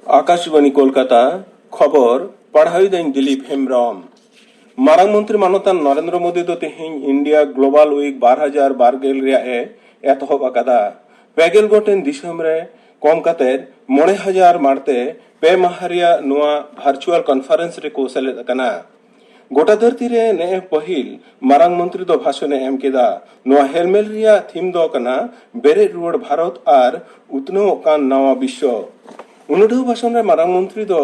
आकाशबानी कोलकाता खबर पढ़ाई दिन दिलीप हेम्ब्रम मारांग मंत्री मानतान नरेंद्र मोदी दो तेहिं इंडिया ग्लोबल वीक 2012 रे एतहब अकादा पेगेल गोटेन दिसम रे कम काते 9,000 मारते पे माहारिया नुआ वर्चुअल कॉन्फ्रेंस रे को सेलेद अकना गोटा धरती रे ने पहिल मारांग मंत्री दो भाषण एम केदा नुआ हेलमेल रिया थीम दो कना बेरे रुवड़ भारत आर उतनो कान नवा विश्व उनुढ भाषण रे मारांग मंत्री दो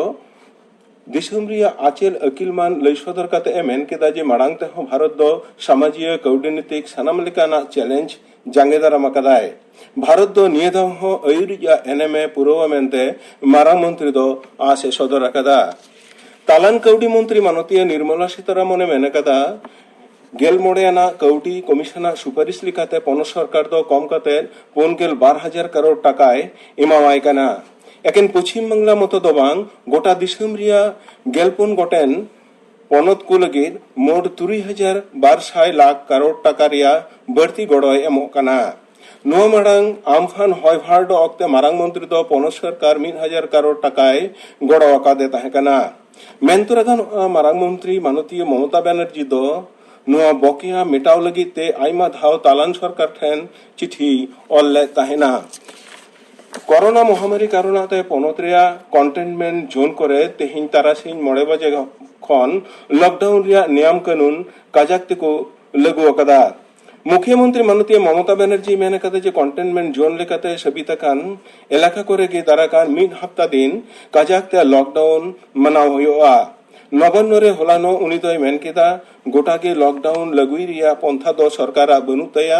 दिसम रिया आचेल अकिलमान लई सदर काते मेन केदा जे मारांग ते भारत दो सामाजिक कौटनीतिक सानाम लेकाना चैलेंज जांगेदाराम अकादाय भारत दो नियदाम हो अयुरिया एनएमए पुरवा मेनते मारांग मंत्री दो आसे सदर अकादा तालान कौडी मंत्री मानतीय निर्मला सीतारामने मेन अकादा गेल मोड़ेना कौटी कमिशना सुपारिश लिखाते पनत सरकार दो कम काते 4,12,000 करोड़ टाकाय एमावाय काना एकेन पश्चिम बांगला मतो दो बांग गोटा दिसम रिया गेलपुन गोटेन पनत को लगिद मोट 3,200 लाख करोड़ टाका रिया बढ़ती गड़ोय एमोग काना नुआ मारांग आमफान हयभार दो अक्ते मारांग मंत्री दो पनत सरकार 1,000 करोड़ टाकाय गड़ो अकादे ताहे काना मेनतुरागान मारांग मंत्री मानतीय ममता बनर्जी दो नुआ बकिया मेटाव लगिद ते आयमा धाव तालान सरकार ठेन चिठी ऑल ले ताहेना कोरोना महामारी कारणते पनत रिया कंटेनमेंट जोन करे तेहिं तारासिन 9 बजे खन लॉकडाउन रिया नियम कानून काजाकते को लागू अकादा मुख्यमंत्री मानतीय ममता बनर्जी मेन कदे जे कंटेनमेंट जोन लेकाते सबिता कान एलाका करे गे दाराकान मिद हफ्ता दिन काजाकते लॉकडाउन मनाव होयोआ नगन्य रे होलानो उनी दोय मेन केदा गोटा गे लॉकडाउन लगुई रिया पंथा दो सरकारा बनु तया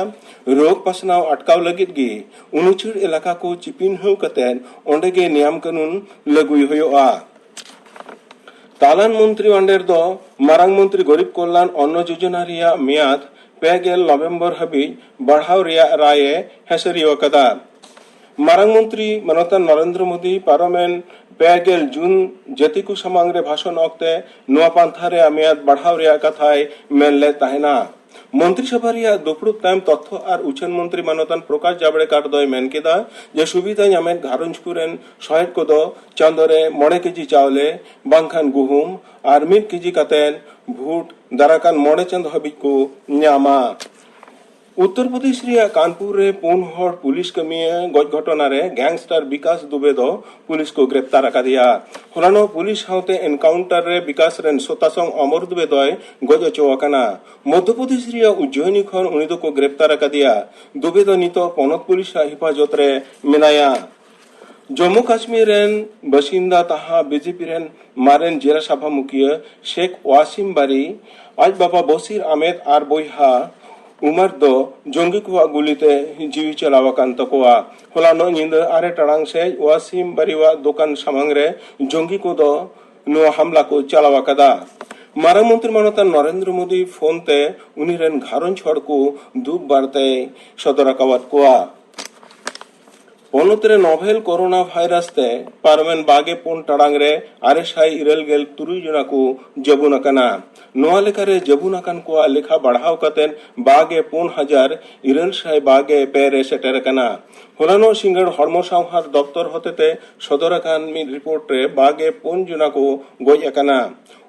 रोग पासनाव अटकाव लगित गे उनुचुर एलाका को चिपिन हो कते ओंडे गे नियम कानून लगुई होयोआ तालान मंत्री अंडेर दो मारांग मंत्री गरीब कल्याण अन्न योजना रिया मियाद 2 नवंबर हाबी बढ़ाव रिया राय हेसरियो कदा मारांग मंत्री मानता नरेंद्र मोदी पार्लियामेंट 2 जून जतिकु समांग रे भाषण अक्ते नुआ पांथा रे मियाद बढ़ाव रिया कथाय मेनले ताहेना मंत्री सभा रिया दुपुरुब तायम तथ्य और उच्चन मंत्री मानतान प्रकाश जावड़ेकर दोय मेन केदा जे सुविधा नामेन घारंज कुरेन सहायक को दो चांदरे 9 केजी चावले बांखान गुहुम और 1 केजी कातेन भूट दाराकान 9 चंद हबी को न्यामा उत्तर प्रदेश रिया कानपुर रे 4 हर पुलिस कमिया गज घटना रे गैंगस्टर विकास दुबे दो पुलिस को गिरफ्तार अकादिया होलानो पुलिस हाउते एनकाउंटर रे विकास रेन सोतासंग अमर दुबे दोय गज अचोवाकाना मध्य प्रदेश रिया उज्जैनी खन उनी दो को गिरफ्तार अकादिया दुबे दो नितो पनत पुलिस हिफाजत रे मेनाया जम्मू काश्मीर रेन बासिंदा ताहा बीजेपी रेन मारेन जिला सभा मुखिया शेख वासिम बारी आज बाबा बशीर अहमेद आर बोहा उमर दो जंगी को गुलीते जीवी चलावाकान तकोआ होलानो निंदा 8 टाड़ांग से वासिम बारीवा दुकान सामांग रे जंगी को दो नुआ हमला को चलावाकादा मारांग मंत्री मानता नरेंद्र मोदी फोन ते उनी रेन घारंज हड़ को दुख बार्ते सदराकावत कोआ पनत रे नोवेल कोरोना वायरस ते पारमेन बागे 4 टाड़ांग रे 9,000 जना को जबुन अकना नोआ लेखारे जबुन अकन को लेखा बढ़ाव कतेन बागे 4,000 बागे पेरे सेटर कना होलानो सिंगड़ हरमो संहार दफ्तर होतेते सदर अकन मी रिपोर्ट रे बागे 4 जना को गज अकना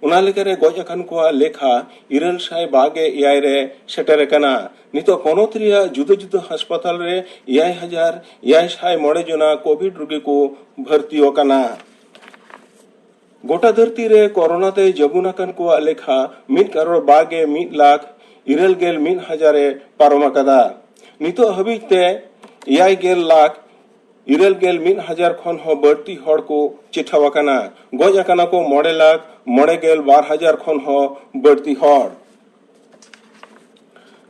उना लेखारे गज अकन को लेखा 9,000 बागे 8 रे सेटर कना नितो पनत रिया जुदा जुदा अस्पताल रे 8,000 जना कोविड रोगी को भर्ती होकना गोटा धरती रे कोरोना ते जबुनाकन को लेखा 1 करोड़ बागे 1,91,000 पारोमा कदा नितो हबी ते 8,91,000 खन हो बढ़ती हड़ को चिठावाकना गज अकना को 9,92,000 खन हो बढ़ती हड़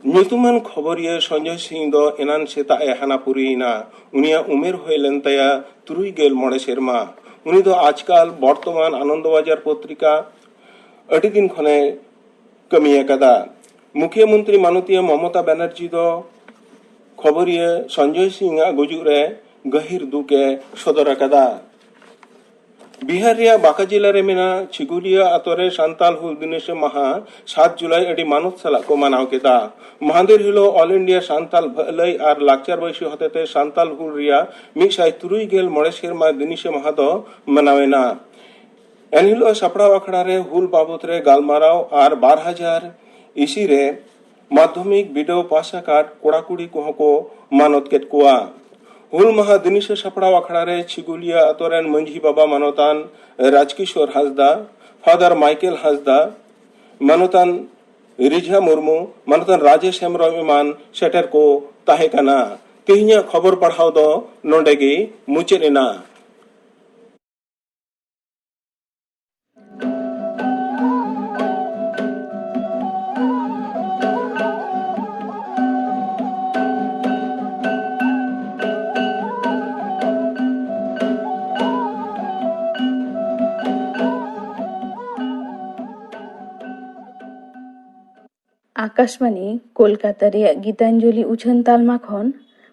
ᱧᱩᱛᱩᱢᱟᱱ ᱠᱷᱚᱵᱚᱨᱤᱭᱟᱹ ᱥᱚᱧᱡᱚᱭ ᱥᱤᱝ ᱫᱚ ᱮᱱᱟᱱ ᱥᱮᱛᱟᱜ ᱮ ᱦᱟᱱᱟᱯᱩᱨᱤᱭᱮᱱᱟ ᱩᱱᱤᱭᱟᱜ ᱩᱢᱮᱨ ᱦᱩᱭ ᱞᱮᱱ ᱛᱟᱭᱟ 69 ᱥᱮᱨᱢᱟ उनी दो आजकल वर्तमान आनंदबाजार पत्रिका अटी दिन खने कमिया कदा मुख्यमंत्री मानतीय ममता बनर्जी दो खबरिया संजय सिंह गुजुरे गहिर दुके सदर कदा बिहार रिया बांका जिला रे मेना छिगुलिया अतोरे सान्ताल हुल दिनेश महा 7 जुलाई अडी मानव सला को मनाव केदा महादेर हिलो ऑल इंडिया सान्ताल भलाई आर लाक्चर बैसी हतेते सान्ताल हुल रिया 173 सेरमा दिनेश महा दो मनावेना एनहिलो सापड़ाव अखड़ा रे हुल बाबत रे गालमाराव आर 12,000 इसी रे माध्यमिक बिडो पासा काट कोड़ाकुड़ी को मानत केत कुआ हुल महा दिनेश सापड़ाव अखड़ा रे छिगुलिया अतोरेन मंझी बाबा मानतान राजकिशोर हांसदा फादर माइकेल हांसदा मानतान रिझा मुर्मू मानतान राजेश हेम्ब्रम इमान सेटर को ताहे कना तेहिया खबर पढ़ाव दो नोंडेगी मुचेद एना आकाशबानी कोलकाता रे गीतांजलि उछान तालमा खन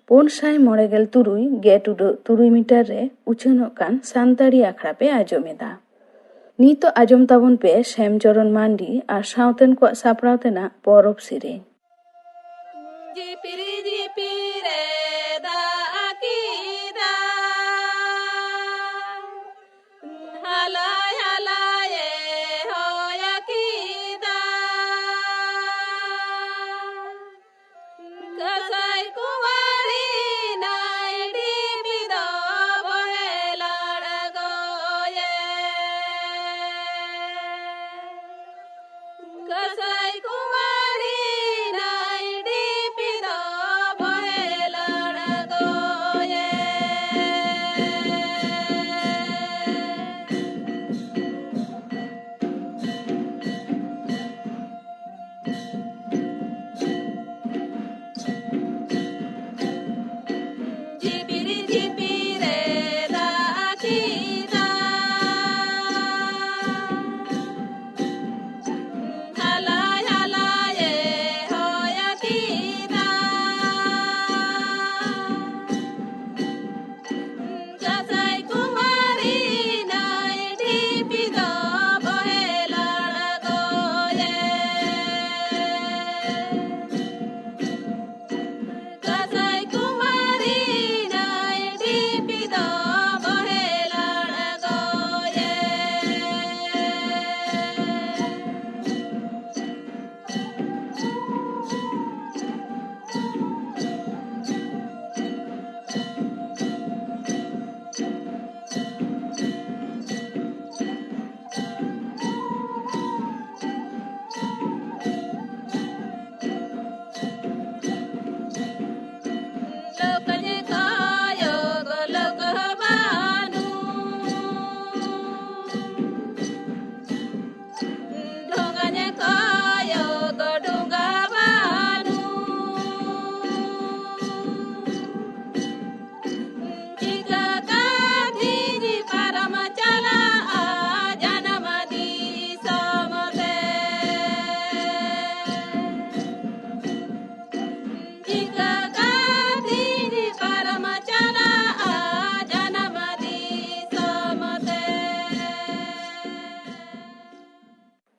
497 मीटर रे उछानों कान सान्ताड़ी आखड़ा पे आजमेदा नीतो आजम ताबन पे श्यामचरण मांडी और सावतेन को सापड़ाव तेना परब सेरें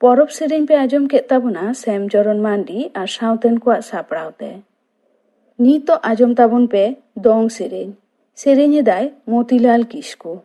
परब सेरें पे आजम के ताबना श्यामचरण मांडी और सावतेन को सापड़ावते नीतो आजम ताबन पे दोंग सेरें दाय मोतीलाल किस्कू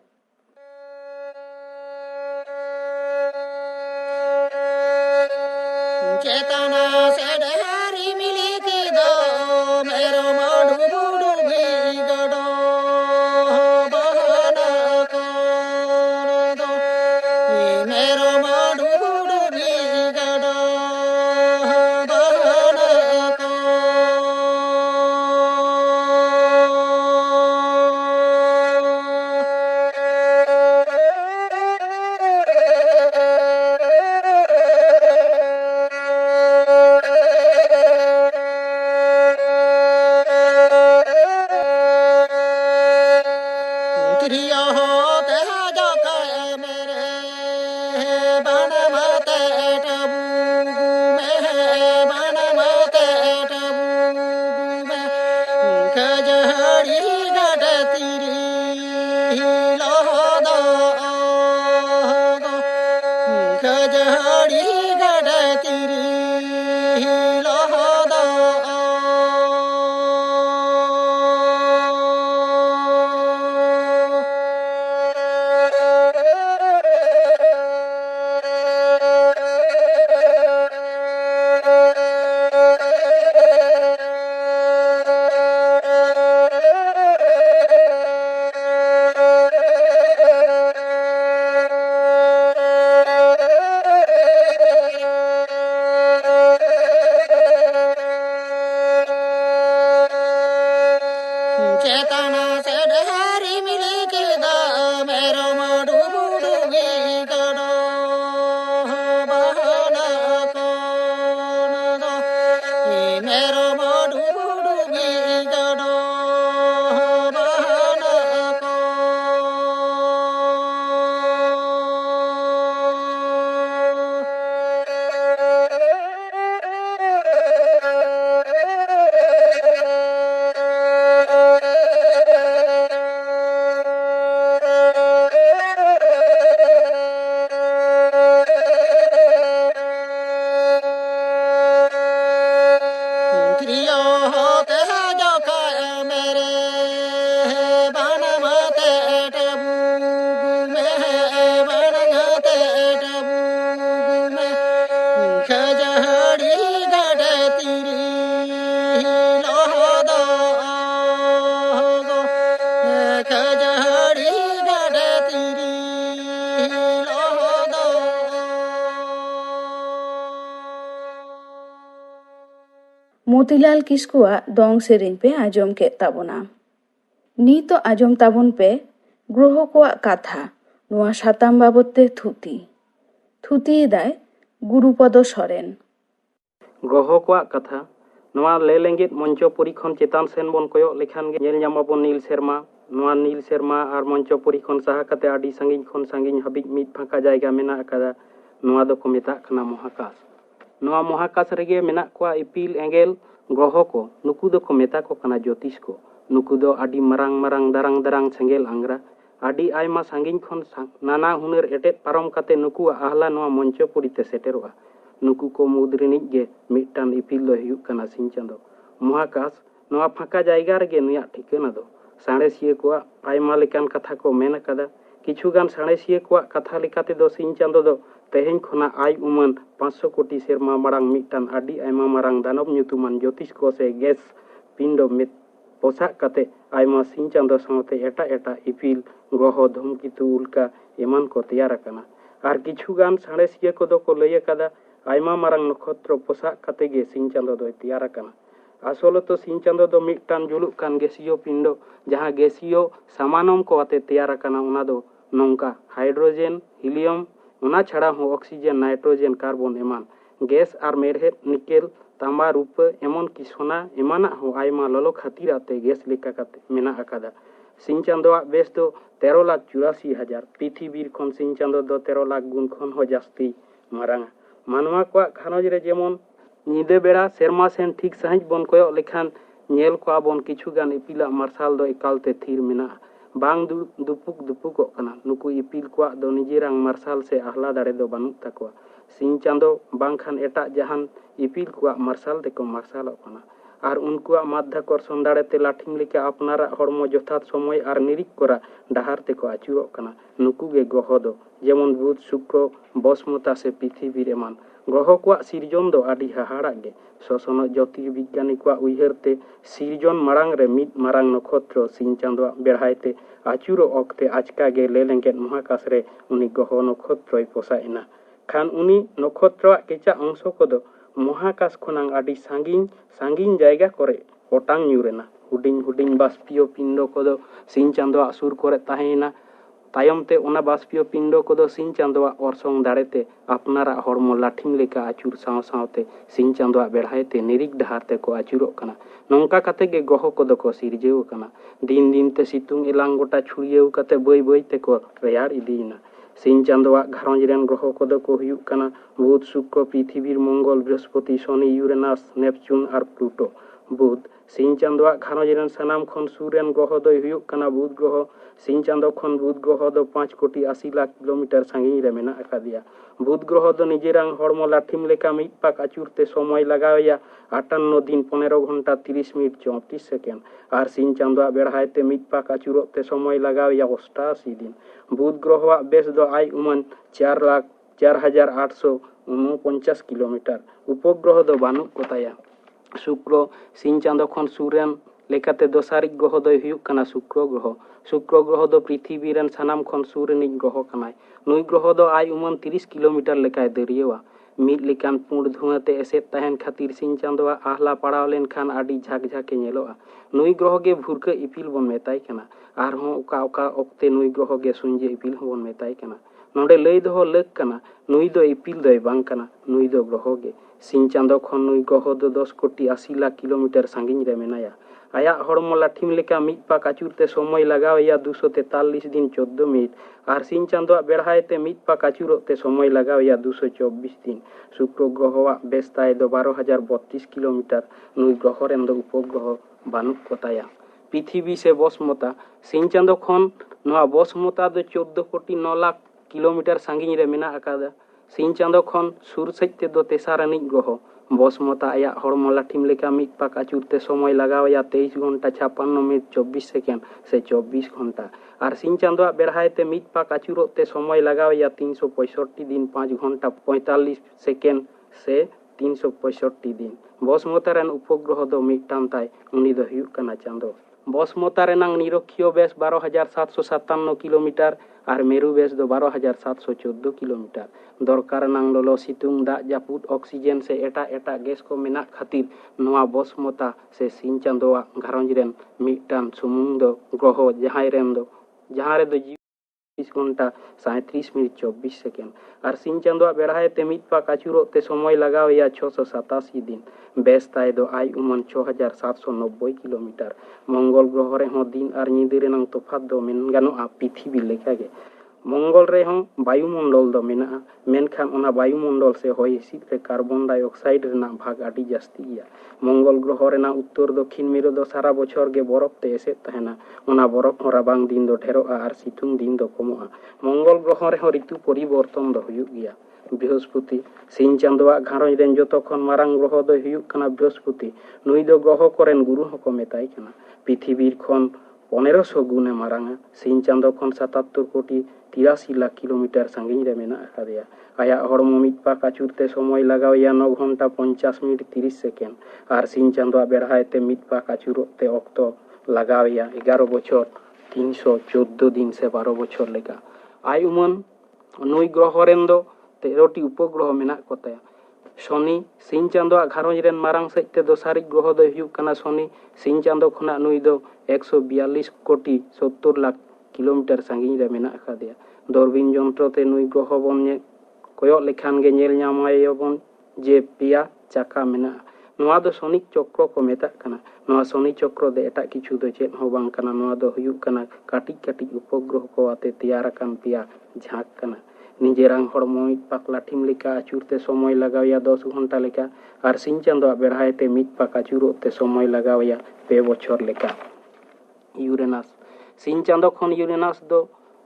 चेतना से ढेरी मिली के दा मेरो मडू बुडूगी करो बहाना कौन दो मेरो मडू बुडूगी करो बहाना मोतीलाल किस्कुआग दोंग सेरें पे आजम के ताबोना। नीतो आजम ताबोन पे ग्रोहो कोआग काथा नोआ साताम बाबते थुती दाय गुरुपदो सोरेन। ग्रहो कोआग कथा नोआ लेलेंगित मंचो परीक्षण चेतान सेन बन कोयो लेखान गे नेल ᱧᱟᱢᱟᱵᱚᱱ नील सेरमा नोआ नील सेरमा आर मंचो परीक्षण साहा कते आडी सांगिन खन सांगिन हाबिज मिद फांका जायगा मेना अकादा नोआ दो को मेता कना महाकाश। नोआ महाकाश रेगे मेना कोआ इपिल एंगेल ग्रह को नुकु दो को मेता को कना ज्योतिष को नुकु दो आडी मरांग मरांग दारांग दारांग सेंगेल आंग्रा आडी आयमा सांगिन खन नाना हुनर एटेट पारम कते नुकु आहला नोआ मंचो पुरीते सेटेरोआ नुकु को मुद्रिनिज गे मिटान इपिल दो हुयुग कना सिंह चांदो। महाकाश नोआ फांका जायगा रेगे नुया ठिकाना दो साणेसिया को आयमा लेकान कथा को मेन अकादा किछुगान साणेसिया को कथा लेकाते दो सिंह चांदो दो तेहेन खना आय उमन 500 कोटी सेरमा मारांग मिटान आडी आयमा मारांग दानव ᱧᱩᱛᱩᱢᱟᱱ ज्योतिष को से गैस पिंडो में पोसाक कते आयमा सिंह चांदो सावते एटा एटा इपिल ग्रह धूमकेतु उल्का एमान को तैयार अकाना आर किछुगान साणेसिया को दो को लय अकादा आयमा मारांग नक्षत्र पोसाक कते गे सिंह चांदो दो तैयार अकाना। आसल तो सिंह चांदो दो मिटान जुलुक कान गैसियो पिंडो जहां गैसियो सामानम को आते तैयार अकाना उना दो नोंका हाइड्रोजेन हिलियम उना छड़ा हो ऑक्सीजन नाइट्रोजेन कार्बन एमान गैस आर मेरहेद निकेल तांबा रूप एमन की सोना एमाना हो आयमा ललो खातिर आते गैस लेका काते मेना अकादा। सिंह चांदोआ बेस दो 13,84,000 पृथ्वीर खन सिंह चांदो दो 13 लाख गुण खन हो जास्ती मारांगा। मानवा को घानज रे जेमन निदे बेड़ा सेरमा सेन ठीक सहिज बन कोयो लेखान नेल को बन किछुगान इपिला मार्शाल दो एकालते थीर मेना बांग दुपुक कना नुकु इपिल को दो निजेरांग मार्शाल से आहला दाड़े दो बानुक ताकोआ सिंह चांदो बांखान एटा जहान इपिल को मार्शाल देखो मार्शाल कना आर उनको माध्याकर्षण दाड़े ते लाठिम लेके अपनारा हड़मो जथात समय आर निरीक करा डाहार तेको आचुरो कना नुकु गे ग्रह दो जेमन बुध शुक्र बसमता से पृथ्वी एमान ग्रह को सिरजन दो आडी हाहाड़ा गे शोषण ज्योतिर्विज्ञानी को उयहरते सिरजन मारांग रे मिद मारांग नक्षत्र सिंह चांदो बेढ़ाइते आचुरो ऑक्ते आचका गे लेलेंगेट महाकाश रे उनी ग्रह नक्षत्रय पोसाएना खान उनी नक्षत्र केचा अंश को दो महाकाश खनांग आडी सांगिन जायगा करे ओटांग ᱧᱩᱨᱮᱱᱟ हुडिंग हुडिंग बाष्पीय पिंडो को दो सिंह चांदो सुर करे ताहेना तायमते ओना बाष्पीय पिंडो को दो सिंह चांदो ओरसोंग दाड़ेते अपनारा हड़मो लाठिम लेका आचुर साव सावते सिंह चांदो बेढ़ाइते निरीक डहारते को आचुरो कना नोंका कते गे ग्रह को दो को सिरजेव कना दिन दिन ते सितुंग एलांग गोटा छुड़ियेव कते बई बई ते को रेयार इदीना। सिंह चांदो घारंज रेन ग्रह को दो को हुयुग कना बुध शुक्र पृथ्वी मंगल बृहस्पति शनि यूरेनास नेपच्यून आर प्लूटो। बुध सिंह चांदो घारंज रेन सनाम खन सूर्यन ग्रह दो हुयुग कना बुध ग्रह सिंह चांदो खन बुध ग्रह दो 5 कोटी 80 लाख किलोमीटर सांगिन रे मेना अकादिया। बुध ग्रह दो निजेरांग हड़मो लाठिम लेका मिद पाक आचुरते समय लगावया 58 दिन 15 घंटा 30 मिनिट 34 सेकेंड आर सिंह चांदो बेढ़ाइते मिद पाक आचुरते समय लगावया 88 दिन। बुध ग्रह बेस दो आय उमन 4,04,849 किलोमीटर उपग्रह दो बानुक कोताया। शुक्र सिंह चांदो खन सूर्यन लेकाते दोसारिक ग्रह दो हुयुग कना शुक्र ग्रह दो पृथ्वी रेन सनाम खन सूर्यनिक ग्रह कनाय नुई ग्रह दो आय उमन 30 किलोमीटर लेकाय दरियवा ᱢᱤᱫ ᱞᱮᱠᱟᱱ ᱯᱩᱸᱰ ᱫᱷᱩᱣᱟᱹᱛᱮ ᱮᱥᱮᱫ ᱛᱟᱦᱮᱱ ᱠᱷᱟᱹᱛᱤᱨ ᱥᱤᱧ ᱪᱟᱸᱫᱳᱣᱟᱜ ᱟᱦᱞᱟ ᱯᱟᱲᱟᱣ ᱞᱮᱱᱠᱷᱟᱱ ᱟᱹᱰᱤ ᱡᱷᱟᱠ ᱡᱷᱟᱠᱮ ᱧᱮᱞᱚᱜᱼᱟ᱾ ᱱᱩᱭ ᱜᱨᱚᱦᱚ ᱜᱮ ᱵᱷᱩᱨᱠᱟᱹ ᱤᱯᱤᱞ ᱵᱚᱱ ᱢᱮᱛᱟᱭ ᱠᱟᱱᱟ᱾ ᱟᱨᱦᱚᱸ ᱚᱠᱟ ᱚᱠᱟ ᱚᱠᱛᱮ ᱱᱩᱭ ᱜᱨᱚᱦᱚ ᱜᱮ ᱥᱩᱧᱡᱟᱹ ᱤᱯᱤᱞ ᱦᱚᱸᱵᱚᱱ ᱢᱮᱛᱟᱭ ᱠᱟᱱᱟ᱾ ᱱᱚᱰᱮ ᱞᱟᱹᱭ ᱫᱚᱦᱚ ᱞᱟᱹᱠ ᱠᱟᱱᱟ, ᱱᱩᱭ ᱫᱚ ᱤᱯᱤᱞ ᱫᱚᱭ ᱵᱟᱝ ᱠᱟᱱᱟ, ᱱᱩᱭ ᱫᱚ ᱜᱨᱚᱦᱚ ᱜᱮ᱾ ᱥᱤᱧ ᱪᱟᱸᱫᱳ ᱠᱷᱚᱱ ᱱᱩᱭ ᱜᱨᱚᱦᱚ ᱫᱚ 10 ᱠᱳᱴᱤ 80 ᱞᱟᱠᱷ ᱠᱤᱞᱳᱢᱤᱴᱟᱨ ᱥᱟᱺᱜᱤᱧ ᱨᱮ ᱢᱮᱱᱟᱭᱟ᱾ ᱟᱭᱟᱜ ᱦᱚᱲᱢᱚ ᱞᱟᱴᱷᱤᱢ ᱞᱮᱠᱟ ᱢᱤᱫ ᱯᱟᱠ ᱟᱹᱪᱩᱨᱛᱮ ᱥᱚᱢᱚᱭ ᱞᱟᱜᱟᱣᱮᱭᱟ 243 ᱫᱤᱱ 14 ᱢᱤᱱᱤᱴ ᱟᱨ ᱥᱤᱧ ᱪᱟᱸᱫᱳᱣᱟᱜ ᱵᱮᱲᱦᱟᱭᱛᱮ ᱢᱤᱫ ᱯᱟᱠ ᱟᱹᱪᱩᱨᱚᱜ ᱛᱮ ᱥᱚᱢᱚᱭ ᱞᱟᱜᱟᱣᱮᱭᱟ 224 ᱫᱤন᱾ ᱥᱩᱠᱨᱚ ᱜᱨᱚᱦᱚᱣᱟᱜ ᱵᱮᱥ ᱛᱟᱭ ᱫᱚ 12,032 ᱠᱤᱞᱳᱢᱤᱴᱟর᱾ ᱱᱩᱭ ᱜᱨᱚᱦᱚ ᱨᱮᱱ ᱫᱚ ᱩᱯᱚᱜᱨᱚᱦᱚ ᱵᱟᱹᱱᱩᱜ ᱠᱚ ᱛᱟᱭᱟ᱾ ᱯᱨᱤᱛᱷᱤᱵᱤ ᱥᱮ ᱵᱚᱥᱢᱚᱛᱟ, ᱥᱤᱧ ᱪᱟᱸᱫᱳ ᱠᱷᱚᱱ ᱱᱚᱣᱟ ᱵᱚᱥᱢᱚᱛᱟ ᱫᱚ 14 ᱠᱳᱴᱤ 9 ᱞᱟᱠᱷ ᱠᱤᱞᱳᱢᱤᱴᱟর ᱥᱟᱺᱜᱤᱧ ᱨᱮ ᱢᱮᱱᱟᱜ ᱟᱠᱟᱫᱟ᱾ ᱥᱤᱧ ᱪᱟᱸᱫᱳ ᱠᱷᱚᱱ ᱥᱩᱨ ᱥᱮᱡ ᱛᱮᱫᱚ ᱛᱮᱥᱟᱨ ᱟᱹᱱᱤᱡ ᱜᱨᱚᱦᱚ ᱵᱚᱥᱢᱚᱛᱟ ᱟᱭᱟᱜ ᱦᱚᱲᱢᱚ ᱞᱟᱴᱷᱤᱢ ᱞᱮᱠᱟ ᱢᱤᱫ ᱯᱟᱠ ᱟᱹᱪᱩᱨᱛᱮ ᱥᱚᱢᱚᱭ ᱞᱟᱜᱟᱣᱮᱭᱟ 23 ᱜᱷᱚᱱᱴᱟ 56 মিনিট 24 সেকেন্ড ᱥᱮ 24 ঘন্টা আর সিং চাঁদোয়াᱜ বেড়াইতে মিট পাক আচুরতে সময় লাগাওয়া 365 দিন 5 ঘন্টা 45 সেকেন্ড সে 365 দিন। বসমতা রেন উপগ্রহ দো মিটান তাই উনি দো হুᱭᱩᱜ ᱠᱟᱱᱟ চাঁদো। বসমতা রেনাং নিরক্ষীয় বেশ 12,757 কিলোমিটার আর মেরু বেশ দো 12,714 কিলোমিটার। দরকার নাং ললো সিতুং দাগ জাপুদ অক্সিজেন সে এটা এটা গ্যাস কো মেনাᱜ খাতির নোয়া বসমতা সে সিং চাঁদোয়াᱜ ঘারঞ্জ রেন মিটান সুমুং দো গ্রহ জাহাই রেন দো जहाँ रे दो 20 घंटा 37 মিনিট 24 সেকেন্ড আর সিং চাঁদোয়াᱜ বেড়াইতে মিট পাক আচুরতে সময় লাগাওয়া 687 দিন। বেশ তাই দো আই উমন 6,790 কিলোমিটার। মঙ্গল গ্রহ রে হো দিন আর নিদে রেনাং তফাত দো মেন গানোआ পৃথিবী লেখাগে। मंगल रे हों वायुमंडल दो मेना मेनखान ओना वायुमंडल से होय हिसिद रे कार्बन डाइऑक्साइड रेना भाग आडी जास्ती गया। मंगल ग्रह रेना उत्तर दक्षिण मेरु दो सारा बछर गे बरफ ते एसे तहना ओना बरफ हो राबांग दिन दो ढेरोआ आर सितुंग दिन दो कमोआ। मंगल ग्रह रे हो ऋतु परिवर्तन दो हुयुग गया। बृहस्पति सिंह चांदोआ घारंज रेन जतो खन मारांग ग्रह दो हुयुग कना बृहस्पति। नुई दो ग्रह कोरेन गुरु हको मेताय कना। पृथ्वीर खन 1500 गुणे मारांगा। सिंह चांदो खन 77 कोटी 83 लाख किलोमीटर साᱺगीन रे मेना आकादेया। आया हड़मो मिट पाक आचुरते समय लगावया 9 घंटा 50 मिनिट 30 सेकेंड और सिंह चांदोआ बेड़हायते मिट पाक आचुरते अक्तो लगावया 11 बछर 314 दिन से 12 बछर लेका। आय उमन नुई ग्रह रेन दो 13टी उपग्रह मेना कोताया। शनि सिंह चांदोआ घारंज रेन मारांग सेजते दो सारिक ग्रह दो हुयुग कना शनि। सिंह चांदो खना नुई दो 142 कोटी 70 लाख किलोमीटर साᱺगीन रे मेना आकादेया। दूरबीन यंत्रते नुई ग्रह बन कोयग लेखान गे नेल ᱧᱟᱢᱟᱭᱟᱵᱚᱱ जे पेया चाका मेना। नोआ दो शनिक चक्र को मेताग कना। नोआ शनि चक्र दे एटा किछु दो चेद हो बांग कना। नोआ दो हुयुग कना काटिक काटिक उपग्रह को आते तैयार अकान पेया झाक कना। निजेरांग हड़मो मिट पाक लाठिम लेका आचुरते समय लगावया 10 घंटा लेका और सिंह चांदोआ बेड़हायते मिट पाक आचुरते समय लगावया 2 बछर लेका। यूरेनास सिंह चांदो खन यूरेनास दो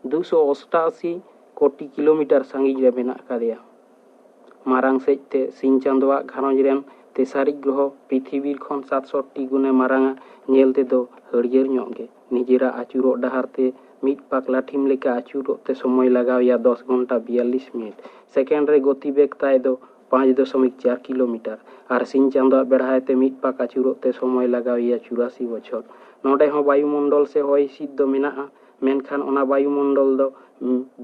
288 कोटी किलोमीटर साᱺगीन रे मेना आकादेया। मारांग सेजते सिंह चांदोआ घारंज रेन तेसारिक ग्रह पृथ्वीर खन 760 गुणे मारांगा नेलते दो हरियर ᱧᱚᱜ निजेरा आचुरो डहारते मिट पाक लाठिम लेका आचुरते समय लगावया 10 घंटा 42 मिनिट सेकेंड रे गति बेग ताय दो 5.4 किलोमीटर और सिंह चांदोआ बेड़हायते मिट पाक आचुरते समय लगावया 84 बछर। नोडे हो वायुमंडल से होय हिसिद दो मेनाआ मेनखान ओना वायुमंडल दो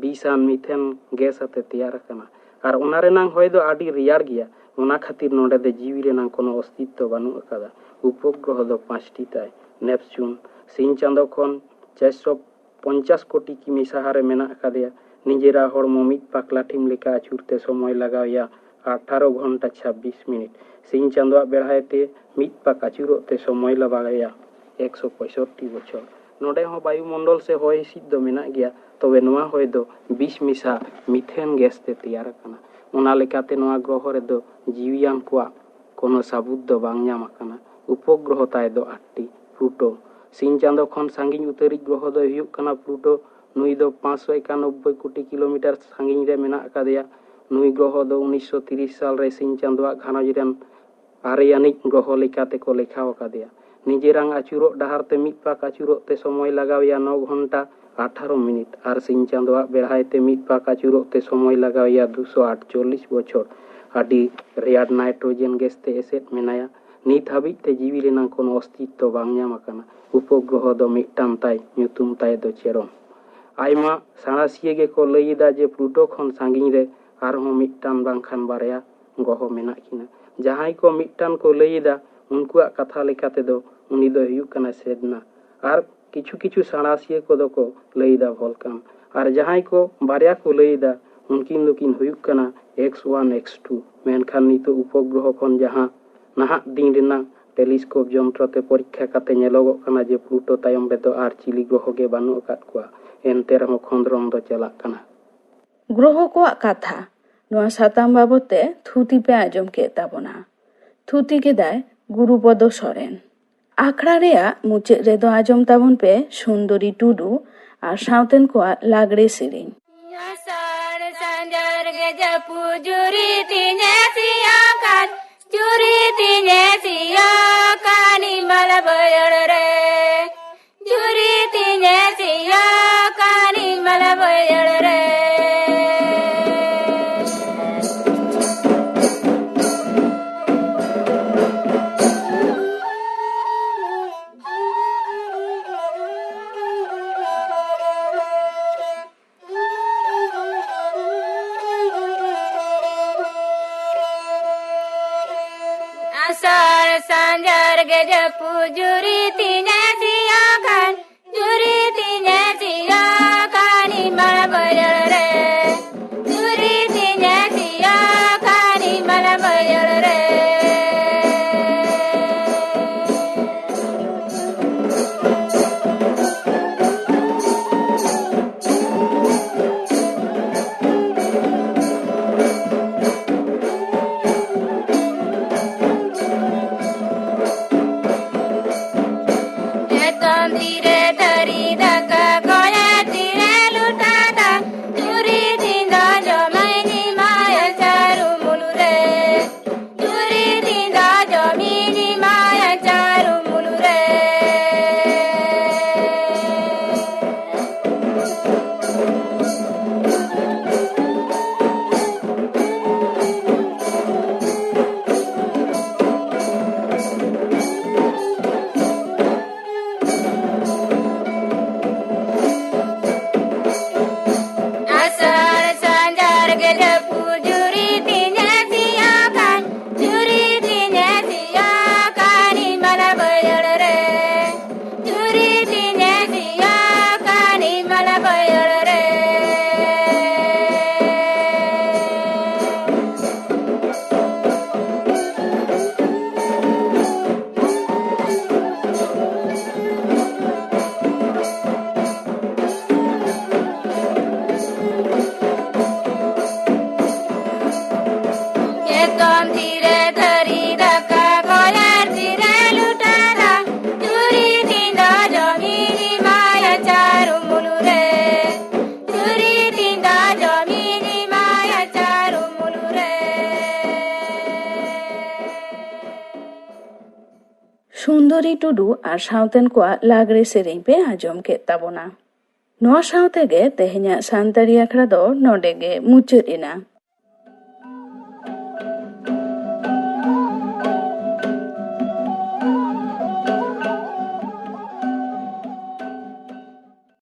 20 मिथेन गैस आते तैयार कना और ओना रेनांग होय दो आडी रियार गया। ओना खातिर नोडे दे जीवी रेनांग कोनो अस्तित्व बानु अकादा। उपग्रह दो 5टी ताय। नेपच्यून सिंह चांदो खन 450 कोटी किमी साहारे मेना अकादेया। निजेरा हड़मो मिट पाक लाठिम लेका आचुरते समय लगावया 18 घंटा 26 मिनिट। सिंह चांदोआ बेड़हायते मिट पाक आचुरते समय लगावया 165 बछर। नोडे हो वायुमंडल से होय हिसिद दो मेना गया तबे नोआ होय दो 20 मिसा मिथेन गैस ते तैयार कना। ओना लेकाते नोआ ग्रह रे दो जीवियान कोआ कोनो साबुत दो बांग ᱧᱟᱢ आकाना। उपग्रह ताय दो 8टी। प्लूटो सिंह चांदो खन साᱺगीन उतरी ग्रह दो हुयुग कना प्लूटो। नुई दो 591 कोटी किलोमीटर साᱺगीन रे मेना आकादेया। नुई ग्रह दो 1930 साल रे सिंह चांदोआ घारंज रेन आरेयानिक ग्रह लेकाते को लेखा आकादेया। निजेरांग आचुरो डहारते मिट पाक आचुरते समय लगावया 9 घंटा 18 मिनिट और सिंह चांदोआ बेड़हायते मिट पाक आचुरते समय लगावया 248 बछर। आडी रेयार नाइट्रोजेन गैस ते एसेट मेनाया। नित हाबिज ते जीवी रेनांग कोनो अस्तित्व बांग ᱧᱟᱢ आकाना। उपग्रह दो मिटान ताय ᱧᱩᱛᱩᱢ ताय दो चेरम। आयमा साणासिया गे को लैदा जे प्लूटो खन साᱺगीन रे आरहों मिटान बांखान बारया ᱜᱚᱦᱚ ᱢᱮᱱᱟᱜ ᱠᱤᱱᱟ᱾ ᱡᱟᱦᱟᱸᱭ ᱠᱚ ᱢᱤᱫᱴᱟᱝ ᱠᱚ ᱞᱟᱹᱭᱮᱫᱟ ᱩᱱᱠᱩᱣᱟᱜ ᱠᱟᱛᱷᱟ ᱞᱮᱠᱟ ᱛᱮᱫᱚ ᱩᱱᱤ ᱫᱚᱭ ᱦᱩᱭᱩᱜ ᱠᱟᱱᱟ ᱥᱮᱫᱱᱟ, ᱟᱨ ᱠᱤᱪᱷᱩ ᱥᱟᱬᱟᱥᱤᱭᱟᱹ ᱠᱚᱫᱚ ᱠᱚ ᱞᱟᱹᱭᱮᱫᱟ ᱵᱷᱚᱞᱠᱟᱱ, ᱟᱨ ᱡᱟᱦᱟᱸᱭ ᱠᱚ ᱵᱟᱨᱭᱟ ᱠᱚ ᱞᱟᱹᱭᱮᱫᱟ ᱩᱱᱠᱤᱱ ᱫᱚᱠᱤᱱ ᱦᱩᱭᱩᱜ ᱠᱟᱱᱟ X1 X2। ᱢᱮᱱᱠᱷᱟᱱ ᱱᱤᱛᱚᱜ ᱩᱯᱚᱜᱨᱚᱦᱚ ᱠᱷᱚᱱ ᱡᱟᱦᱟᱸ ᱱᱟᱦᱟᱜ ᱫᱤᱱ ᱨᱮᱱᱟᱜ ᱴᱮᱞᱤᱥᱠᱳᱯ ᱡᱚᱱᱛᱨᱚ ᱛᱮ ᱯᱚᱨᱤᱠᱠᱷᱟ ᱠᱟᱛᱮ ᱧᱮᱞᱚᱜᱚᱜ ᱠᱟᱱᱟ ᱡᱮ ᱯᱞᱩᱴᱳ ᱛᱟᱭᱚᱢ ᱨᱮᱫᱚ ᱟᱨ ᱪᱤᱞᱤ ᱜᱨᱚᱦᱚ ᱜᱮ ᱵᱟᱹᱱᱩᱜ ᱟᱠᱟᱫ ᱠᱚᱣᱟ, ᱮᱱᱛᱮ ᱨᱮᱦᱚᱸ ᱠᱷᱚᱸᱫᱽᱨᱚᱱ ᱫᱚ ᱪᱟᱞᱟᱜ ᱠᱟᱱᱟ। ᱜᱨᱚᱦᱚ ᱠᱚᱣᱟᱜ ᱠᱟᱛᱷᱟ ᱱᱚᱣᱟ ᱥᱟᱛᱟᱢ ᱵᱟᱵᱚᱫ ᱛᱮ ᱛᱷᱩᱛᱤ ᱯᱮ ᱟᱸᱡᱚᱢ ᱠᱮᱫ ᱛᱟᱵᱚᱱᱟ। ᱛᱷᱩᱛᱤ ᱠᱮᱫᱟᱭ ᱜᱩᱨᱩᱯᱚᱫᱚ ᱥᱚᱨᱮᱱ। ᱟᱠᱷᱲᱟ ᱨᱮᱭᱟᱜ ᱢᱩᱪᱟᱹᱫ ᱨᱮᱫᱚ ᱟᱸᱡᱚᱢ ᱛᱟᱵᱚᱱ ᱯᱮ ᱥᱩᱱᱫᱚᱨᱤ ᱴᱩᱰᱩ ᱟᱨ ᱥᱟᱶᱛᱮᱱ ᱠᱚᱣᱟᱜ ᱞᱟᱜᱽᱲᱮ ᱥᱮᱨᱮᱧ। ᱥᱩᱱᱫᱚᱨᱤ ᱴᱩᱰᱩ ᱟᱨ ᱥᱟᱶᱛᱮᱱ ᱠᱚᱣᱟᱜ ᱞᱟᱜᱽᱲᱮ ᱥᱮᱨᱮᱧ ᱯᱮ ᱟᱸᱡᱚᱢ ᱠᱮᱫ ᱛᱟᱵᱚᱱᱟ। ᱱᱚᱣᱟ ᱥᱟᱶᱛᱮᱜᱮ ᱛᱮᱦᱮᱧᱟᱜ ᱥᱟᱱᱛᱟᱲᱤ ᱟᱠᱷᱲᱟ ᱫᱚ ᱱᱚᱰᱮ ᱜᱮ ᱢᱩᱪᱟᱹᱫ ᱮᱱᱟ।